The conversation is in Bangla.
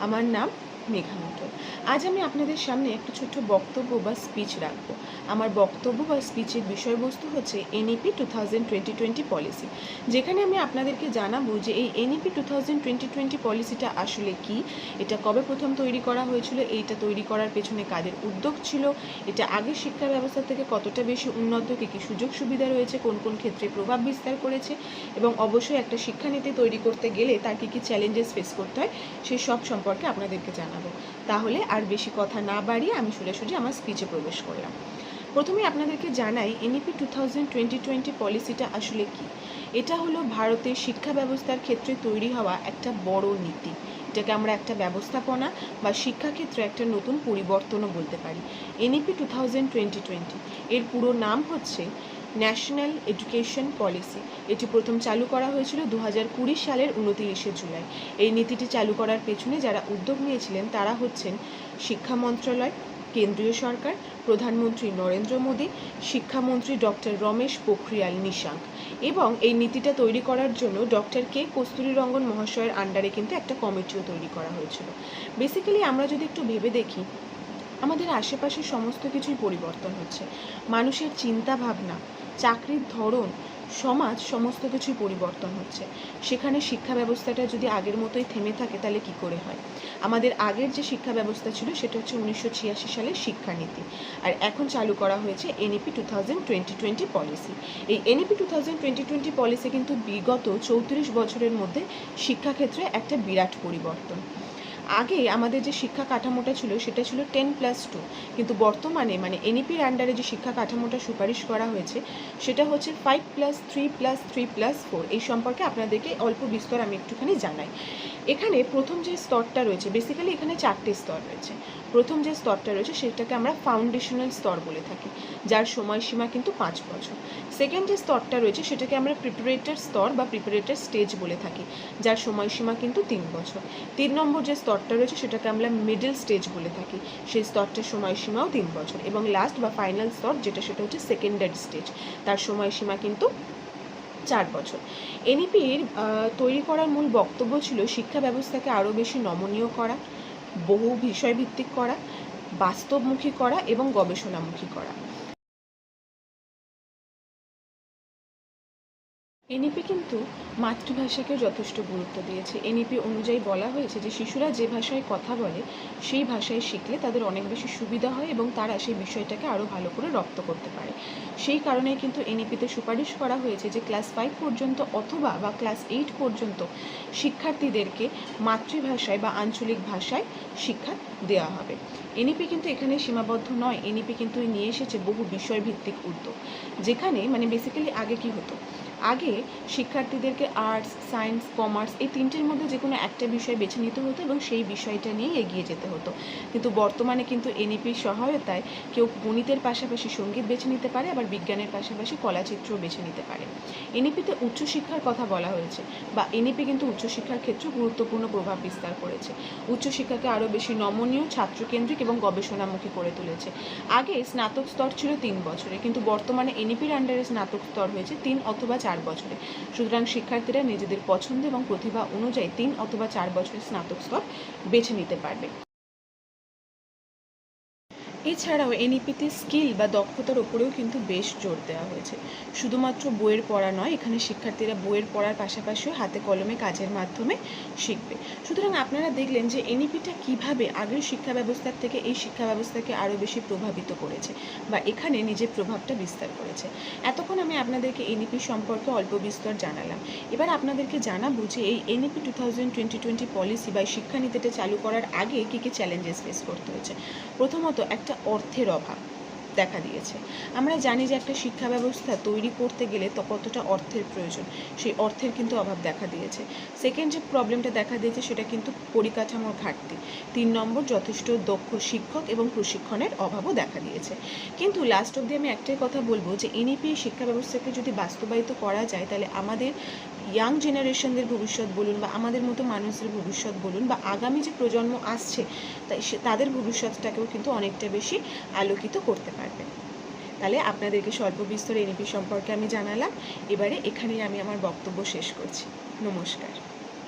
আমার নাম মেঘা মণ্ডল। আজ আমি আপনাদের সামনে একটা ছোট্ট বক্তব্য বা স্পিচ রাখবো। আমার বক্তব্য বা স্পিচের বিষয়বস্তু হচ্ছে এনইপি 2020 পলিসি, যেখানে আমি আপনাদেরকে জানাবো যে এই এনইপি 2020 পলিসিটা আসলে কি, এটা কবে প্রথম তৈরি করা হয়েছিল, এইটা তৈরি করার পেছনে কাদের উদ্যোগ ছিল, এটা আগের শিক্ষা ব্যবস্থা থেকে কতটা বেশি উন্নত, কী কী সুযোগ সুবিধা রয়েছে, কোন কোন ক্ষেত্রে প্রভাব বিস্তার করেছে, এবং অবশ্যই একটা শিক্ষানীতি তৈরি করতে গেলে তার কী কী চ্যালেঞ্জেস ফেস করতে হয় সেই সব সম্পর্কে আপনাদেরকে জানাবো। তাহলে আর বেশি কথা না বাড়িয়ে আমি সোজাসুজি আমার স্পিচে প্রবেশ করলাম। প্রথমে আপনাদেরকে জানাই এনইপি 2020 পলিসিটা আসলে কি। এটা হলো ভারতের শিক্ষা ব্যবস্থার ক্ষেত্রে তৈরি হওয়া একটা বড় নীতি। এটাকে আমরা একটা ব্যবস্থাপনা বা শিক্ষাক্ষেত্রে একটা নতুন পরিবর্তনও বলতে পারি। এনইপি 2020 এর পুরো নাম হচ্ছে ন্যাশনাল এডুকেশন পলিসি। এটি প্রথম চালু করা হয়েছিল 2020 সালের 29শে জুলাই। এই নীতিটি চালু করার পেছনে যারা উদ্যোগ নিয়েছিলেন তারা হচ্ছেন শিক্ষা মন্ত্রণালয়, কেন্দ্রীয় সরকার, প্রধানমন্ত্রী নরেন্দ্র মোদী, শিক্ষামন্ত্রী ডক্টর রমেশ পোখরিয়াল নিশাঙ্ক, এবং এই নীতিটা তৈরি করার জন্য ডক্টর কে কস্তুরীরঙ্গন মহাশয়ের আন্ডারে কিন্তু একটা কমিটিও তৈরি করা হয়েছিল। বেসিক্যালি আমরা যদি একটু ভেবে দেখি, আমাদের আশেপাশে সমস্ত কিছুই পরিবর্তন হচ্ছে। মানুষের চিন্তা ভাবনা, চাকরির ধরন, সমাজ, সমস্ত কিছুই পরিবর্তন হচ্ছে। সেখানে শিক্ষা ব্যবস্থাটা যদি আগের মতোই থেমে থাকে তাহলে কি করে হয়? আমাদের আগের যে শিক্ষা ব্যবস্থা ছিল সেটা হচ্ছে 1986 সালের শিক্ষানীতি, আর এখন চালু করা হয়েছে এনইপি 2020 পলিসি। এই এনইপি 2020 পলিসি কিন্তু বিগত 34 বছরের মধ্যে শিক্ষাক্ষেত্রে একটা বিরাট পরিবর্তন। আগে আমাদের যে শিক্ষা কাঠামোটা ছিল সেটা ছিল 10+2, কিন্তু বর্তমানে মানে এনইপির আন্ডারে যে শিক্ষা কাঠামোটা সুপারিশ করা হয়েছে সেটা হচ্ছে 5+3+3+4। এই সম্পর্কে আপনাদেরকে অল্প বিস্তর আমি একটুখানি জানাই। এখানে প্রথম যে স্তরটা রয়েছে, বেসিক্যালি এখানে 4টে স্তর রয়েছে। প্রথম যে স্তরটা রয়েছে সেটাকে আমরা ফাউন্ডেশনাল স্তর বলে থাকি, যার সময়সীমা কিন্তু 5 বছর। সেকেন্ড যে স্তরটা রয়েছে সেটাকে আমরা প্রিপারেটর স্তর বা প্রিপারেটর স্টেজ বলে থাকি, যার সময়সীমা কিন্তু 3 বছর। 3 নম্বর যে স্তরটা রয়েছে সেটাকে আমরা মিডল স্টেজ বলে থাকি, সেই স্তরটার সময়সীমাও 3 বছর। এবং লাস্ট বা ফাইনাল স্তর সেটা হচ্ছে সেকেন্ডারি স্টেজ, তার সময়সীমা কিন্তু 4 বছর। এনইপির তৈরি করার মূল বক্তব্য ছিল শিক্ষা ব্যবস্থাকে আরও বেশি নমনীয় করা, বহু বিষয়ভিত্তিক করা, বাস্তবমুখী করা এবং গবেষণামুখী করা। এনইপি কিন্তু মাতৃভাষাকে যথেষ্ট গুরুত্ব দিয়েছে। এনইপি অনুযায়ী বলা হয়েছে যে শিশুরা যে ভাষায় কথা বলে সেই ভাষায় শিখলে তাদের অনেক বেশি সুবিধা হয় এবং তারা সেই বিষয়টাকে আরও ভালো করে রপ্ত করতে পারে। সেই কারণেই কিন্তু এনইপিতে সুপারিশ করা হয়েছে যে ক্লাস 5 পর্যন্ত অথবা ক্লাস 8 পর্যন্ত শিক্ষার্থীদেরকে মাতৃভাষায় বা আঞ্চলিক ভাষায় শিক্ষা দেওয়া হবে। এনইপি কিন্তু এখানে সীমাবদ্ধ নয়, এনইপি কিন্তু নিয়ে এসেছে বহু বিষয়ভিত্তিক উদ্যোগ, যেখানে মানে বেসিক্যালি আগে কি হতো, আগে শিক্ষার্থীদেরকে আর্টস, সায়েন্স, কমার্স এই তিনটের মধ্যে যে কোনো একটা বিষয় বেছে নিতে হতো এবং সেই বিষয়টা নিয়েই এগিয়ে যেতে হতো। কিন্তু বর্তমানে কিন্তু এনইপির সহায়তায় কেউ গণিতের পাশাপাশি সঙ্গীত বেছে নিতে পারে, আবার বিজ্ঞানের পাশাপাশি কলাচিত্রও বেছে নিতে পারে। এনইপিতে উচ্চশিক্ষার কথা বলা হয়েছে, বা এনইপি কিন্তু উচ্চশিক্ষার ক্ষেত্রে গুরুত্বপূর্ণ প্রভাব বিস্তার করেছে। উচ্চশিক্ষাকে আরও বেশি নমনীয়, ছাত্রকেন্দ্রিক এবং গবেষণামুখী করে তুলেছে। আগে স্নাতক স্তর ছিল 3 বছরে, কিন্তু বর্তমানে এনইপির আন্ডারে স্নাতক স্তর হয়েছে 3 অথবা 4 বছরে। সুতরাং শিক্ষার্থীরা নিজেদের পছন্দ এবং প্রতিভা অনুযায়ী 3 অথবা 4 বছরের স্নাতক স্তর বেছে নিতে পারবে। এছাড়াও এনইপিতে স্কিল বা দক্ষতার ওপরেও কিন্তু বেশ জোর দেওয়া হয়েছে। শুধুমাত্র বইয়ের পড়া নয়, এখানে শিক্ষার্থীরা বইয়ের পড়ার পাশাপাশিও হাতে কলমে কাজের মাধ্যমে শিখবে। সুতরাং আপনারা দেখলেন যে এনইপিটা কীভাবে আগের শিক্ষা ব্যবস্থার থেকে এই শিক্ষা ব্যবস্থাকে আরও বেশি প্রভাবিত করেছে বা এখানে নিজের প্রভাবটা বিস্তার করেছে। এতক্ষণ আমি আপনাদেরকে এনইপি সম্পর্কে অল্প বিস্তর জানালাম। এবার আপনাদেরকে জানাবো যে এই এনইপি 2020 পলিসি বা শিক্ষানীতিটা চালু করার আগে কী কী চ্যালেঞ্জেস ফেস করতে হয়েছে। প্রথমত একটা অর্থের অভাব দেখা দিয়েছে। আমরা জানি যে একটা শিক্ষা ব্যবস্থা তৈরি করতে গেলে তো কতটা অর্থের প্রয়োজন, সেই অর্থের কিন্তু অভাব দেখা দিয়েছে। সেকেন্ড যে প্রবলেমটা দেখা দিয়েছে সেটা কিন্তু পরিকাঠামোর ঘাটতি। 3 নম্বর যথেষ্ট দক্ষ শিক্ষক এবং প্রশিক্ষণের অভাবও দেখা দিয়েছে। কিন্তু লাস্ট অবধি আমি একটাই কথা বলবো যে এনইপি শিক্ষা ব্যবস্থাকে যদি বাস্তবায়িত করা যায় তাহলে আমাদের ইয়াং জেনারেশনদের ভবিষ্যৎ বলুন বা আমাদের মতো মানুষদের ভবিষ্যৎ বলুন বা আগামী যে প্রজন্ম আসছে তাদের ভবিষ্যৎটাকেও কিন্তু অনেকটা বেশি আলোকিত করতে পারবে। তাহলে আপনাদেরকে স্বল্প বিস্তর এনইপি সম্পর্কে আমি জানালাম। এবারে এখানেই আমি আমার বক্তব্য শেষ করছি। নমস্কার।